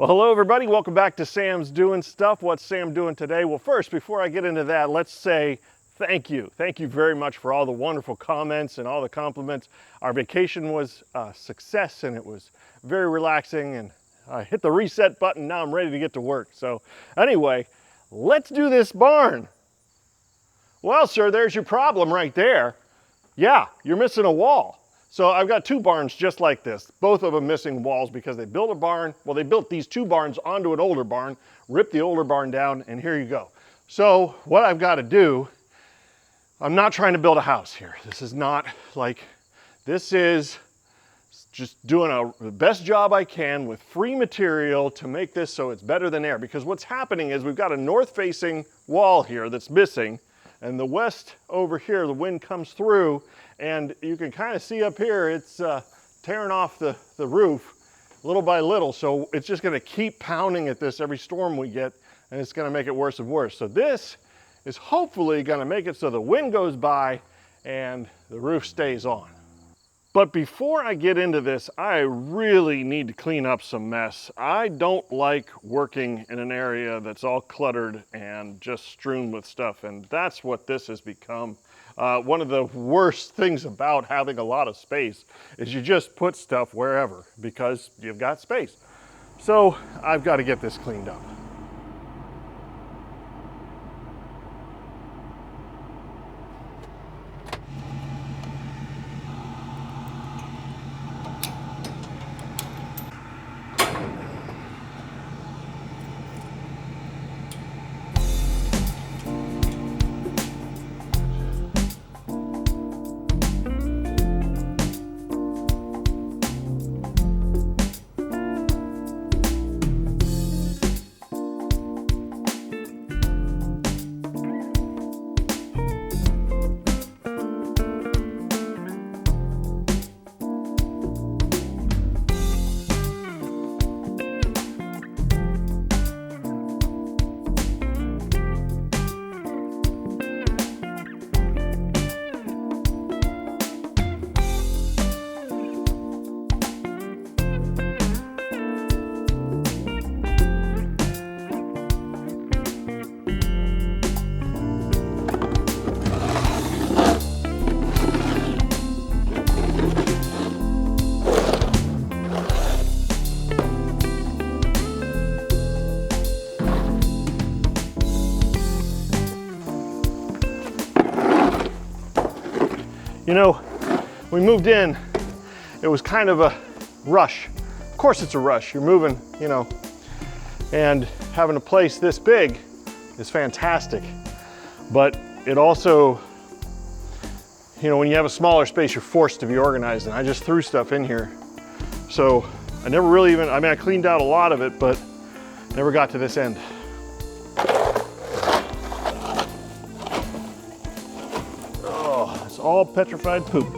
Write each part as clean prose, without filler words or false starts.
Well, hello everybody, welcome back to Sam's Doing Stuff. What's Sam doing today? Well, first, before I get into that, let's say thank you. Thank you very much for all the wonderful comments and all the compliments. Our vacation was a success and it was very relaxing, and I hit the reset button. Now I'm ready to get to work. So anyway, let's do this barn. Well, sir, there's your problem right there. Yeah, you're missing a wall. So I've got two barns just like this, both of them missing walls because they built a barn. Well, they built these two barns onto an older barn, ripped the older barn down, and here you go. So what I've got to do, I'm not trying to build a house here. This is not like, this is just doing the best job I can with free material to make this so it's better than air. Because what's happening is we've got a north-facing wall here that's missing, and the west over here, the wind comes through, and you can kind of see up here, it's tearing off the roof little by little. So it's just gonna keep pounding at this every storm we get, and it's gonna make it worse and worse. So this is hopefully gonna make it so the wind goes by and the roof stays on. But before I get into this, I really need to clean up some mess. I don't like working in an area that's all cluttered and just strewn with stuff, and that's what this has become. One of the worst things about having a lot of space is you just put stuff wherever because you've got space. So I've got to get this cleaned up. You know, we moved in, it was kind of a rush. Of course it's a rush, you're moving, you know, and having a place this big is fantastic. But it also, you know, when you have a smaller space, you're forced to be organized, and I just threw stuff in here. So I never really even, I cleaned out a lot of it, but never got to this end. All petrified poop.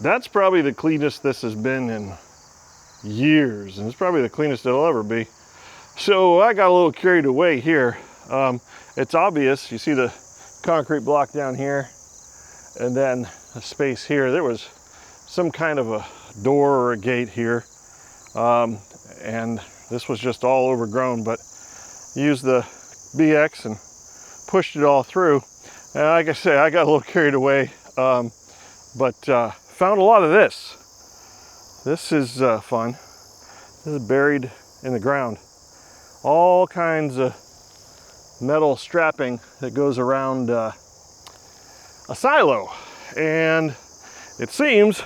That's probably the cleanest this has been in years, and it's probably the cleanest it'll ever be. So I got a little carried away here. It's obvious, you see the concrete block down here, and then a space here. There was some kind of a door or a gate here, and this was just all overgrown, but used the BX and pushed it all through. And like I say, I got a little carried away, but found a lot of this. This is fun. This is buried in the ground. All kinds of metal strapping that goes around a silo. And it seems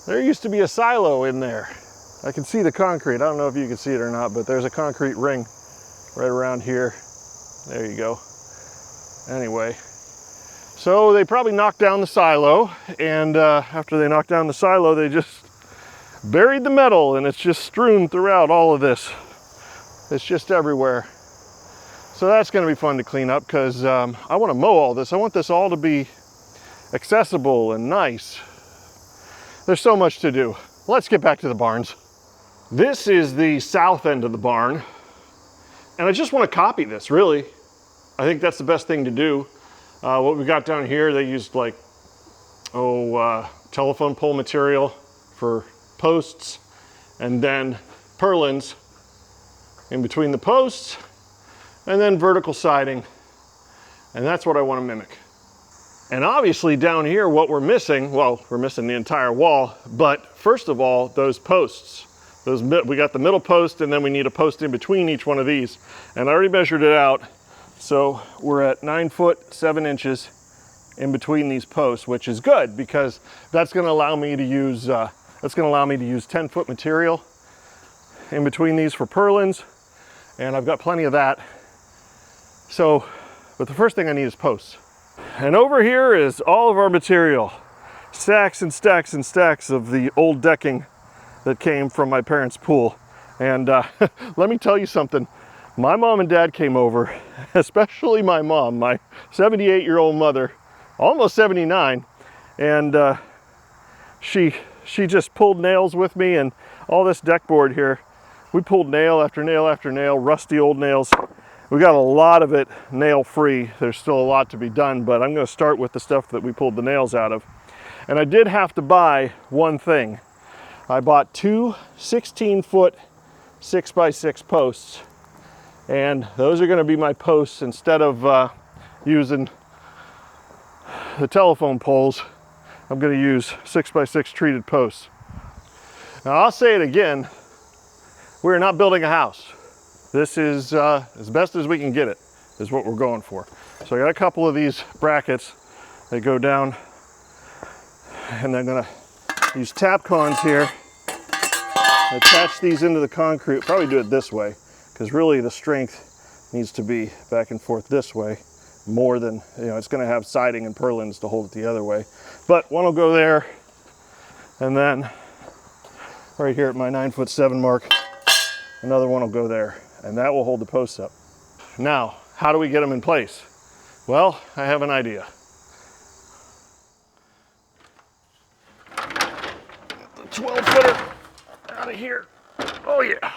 there used to be a silo in there. I can see the concrete. I don't know if you can see it or not, but there's a concrete ring right around here. There you go. Anyway, so they probably knocked down the silo, and after they knocked down the silo, they just buried the metal, and it's just strewn throughout all of this. It's just everywhere. So that's going to be fun to clean up, because I want to mow all this. I want this all to be accessible and nice. There's so much to do. Let's get back to the barns. This is the south end of the barn, and I just want to copy this, really. I think that's the best thing to do. What we got down here, they used like, telephone pole material for posts, and then purlins in between the posts, and then vertical siding. And that's what I want to mimic. And obviously down here, what we're missing, well, we're missing the entire wall, but first of all, those posts. We got the middle post, and then we need a post in between each one of these. And I already measured it out. So we're at 9 foot 7 inches in between these posts, which is good, because that's going to allow me to use 10 foot material in between these for purlins, and I've got plenty of that. So, but the first thing I need is posts. And over here is all of our material, stacks and stacks and stacks of the old decking that came from my parents' pool. And let me tell you something. My mom and dad came over, especially my mom, my 78-year-old mother, almost 79, and she just pulled nails with me, and all this deck board here, we pulled nail after nail after nail, rusty old nails. We got a lot of it nail free. There's still a lot to be done, but I'm going to start with the stuff that we pulled the nails out of. And I did have to buy one thing. I bought two 16-foot 6x6 posts. And those are going to be my posts instead of using the telephone poles. I'm going to use 6x6 treated posts. Now I'll say it again, we're not building a house. This is as best as we can get it, is what we're going for. So I got a couple of these brackets that go down, and I'm going to use tap cons here, attach these into the concrete. Probably do it this way, because really the strength needs to be back and forth this way more than, it's going to have siding and purlins to hold it the other way. But one will go there, and then right here at my 9 foot 7 mark, another one will go there, and that will hold the posts up. Now, how do we get them in place? Well, I have an idea. Get the 12-footer out of here. Oh yeah.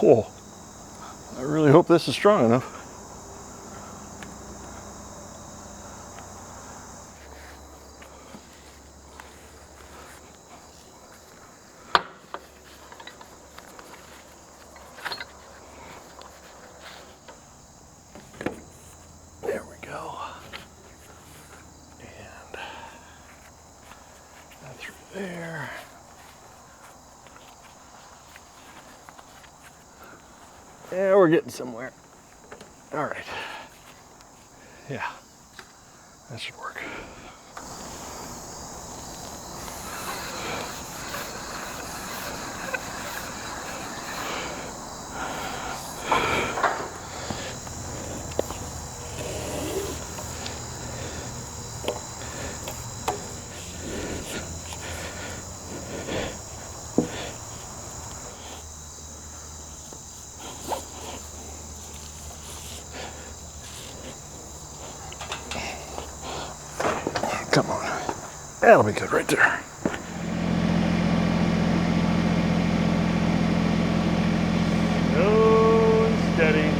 Oh, I really hope this is strong enough. There we go. And that through there. Yeah, we're getting somewhere. All right. Yeah, that should work. That'll be good right there. Slow and steady.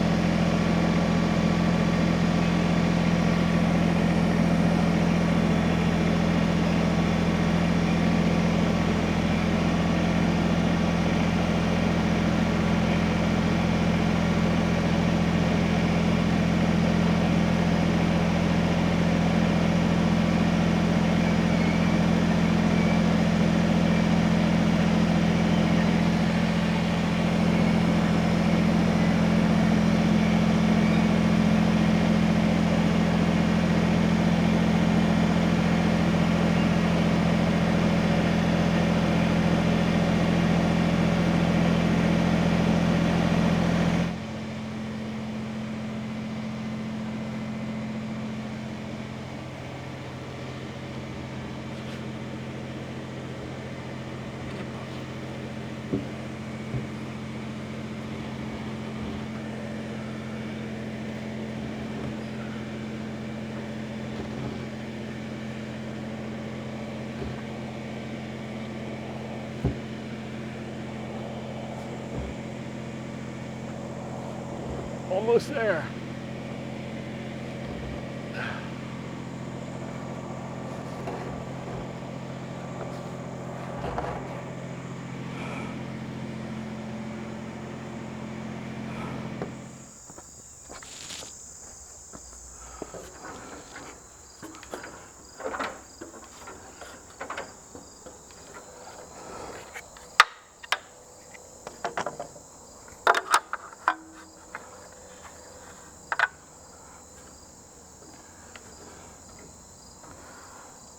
Almost there.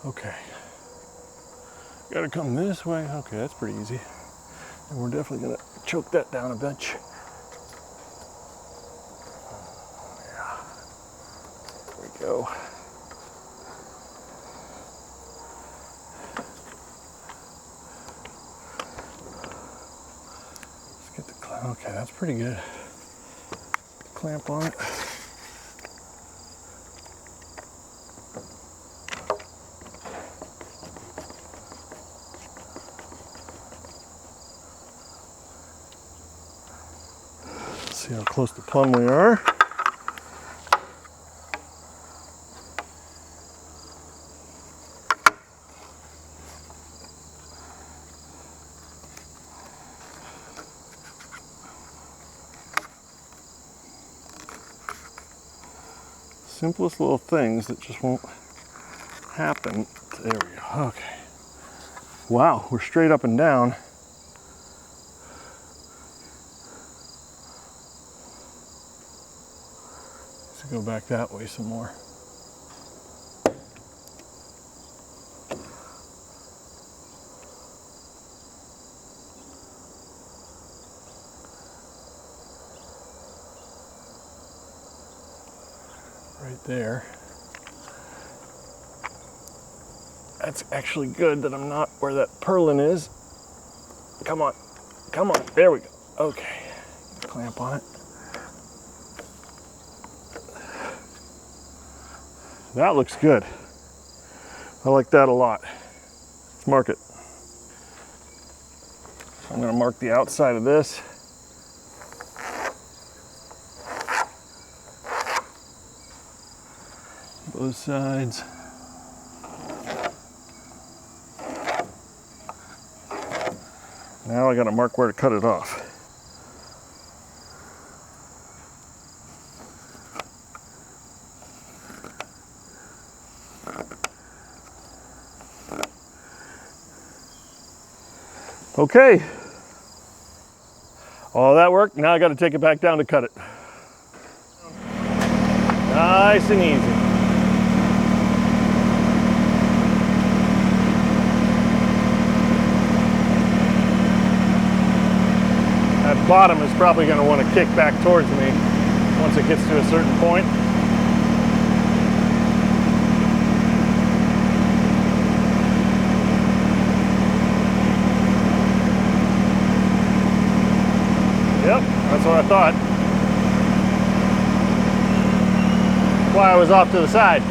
Okay, gotta come this way. Okay, that's pretty easy. And we're definitely gonna choke that down a bunch. Yeah, there we go. Let's get the clamp. Okay, that's pretty good. Clamp on it. See how close to plumb we are. Simplest little things that just won't happen. There we go. Okay. Wow, we're straight up and down. Go back that way some more. Right there. That's actually good that I'm not where that purlin is. Come on, come on, there we go. Okay, clamp on it. That looks good. I like that a lot. Let's mark it. I'm going to mark the outside of this. Both sides. Now I got to mark where to cut it off. Okay, all that worked. Now I got to take it back down to cut it. Nice and easy. That bottom is probably going to want to kick back towards me once it gets to a certain point. Yep, that's what I thought. That's why I was off to the side.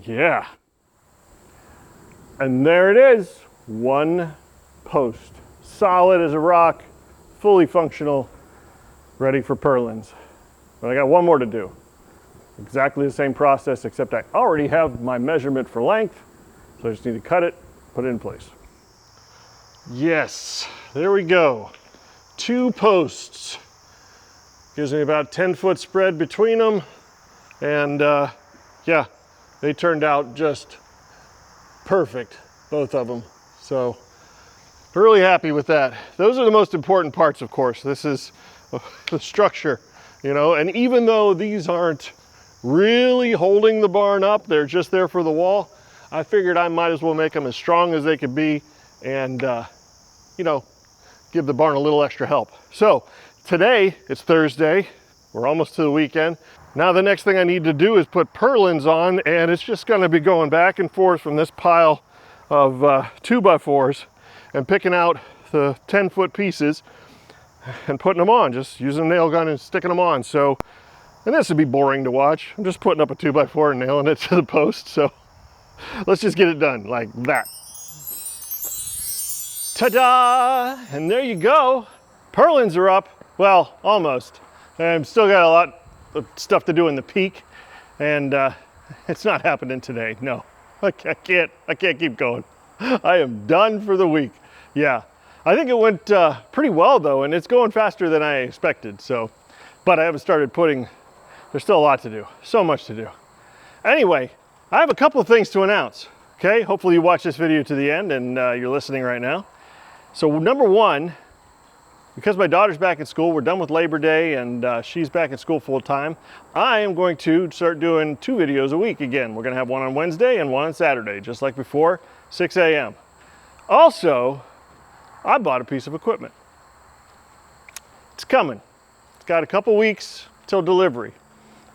Yeah. And there it is, one post. Solid as a rock, fully functional, ready for purlins. But I got one more to do. Exactly the same process, except I already have my measurement for length, so I just need to cut it, put it in place. Yes, there we go. 2 posts. Gives me about 10-foot spread between them, and yeah, they turned out just perfect, both of them. So really happy with that. Those are the most important parts, of course. This is the structure, you know, and even though these aren't really holding the barn up, they're just there for the wall, I figured I might as well make them as strong as they could be and, you know, give the barn a little extra help. So today, it's Thursday. We're almost to the weekend. Now the next thing I need to do is put purlins on, and it's just gonna be going back and forth from this pile of 2x4s and picking out the 10-foot pieces and putting them on, just using a nail gun and sticking them on. So, and this would be boring to watch. I'm just putting up a 2x4 and nailing it to the post. So let's just get it done like that. Ta-da! And there you go. Purlins are up. Well, almost. I've still got a lot of stuff to do in the peak, and it's not happening today. No, I can't keep going. I am done for the week. Yeah, I think it went pretty well though, and it's going faster than I expected. So, but I haven't started putting. There's still a lot to do. So much to do. Anyway, I have a couple of things to announce. Okay, hopefully you watch this video to the end and you're listening right now. So number one, because my daughter's back at school, we're done with Labor Day, and she's back at school full time, I am going to start doing 2 videos a week again. We're gonna have one on Wednesday and one on Saturday, just like before, 6 a.m. Also, I bought a piece of equipment. It's coming. It's got a couple weeks till delivery.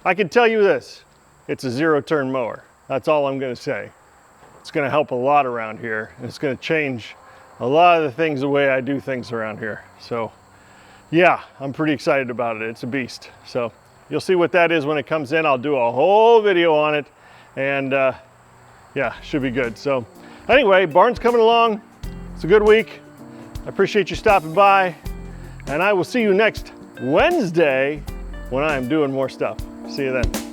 I can tell you this, it's a 0-turn mower. That's all I'm gonna say. It's gonna help a lot around here, and it's gonna change a lot of the things, the way I do things around here. So yeah, I'm pretty excited about it. It's a beast. So you'll see what that is when it comes in. I'll do a whole video on it, and yeah, should be good. So anyway, barn's coming along. It's a good week. I appreciate you stopping by, and I will see you next Wednesday when I am doing more stuff. See you then.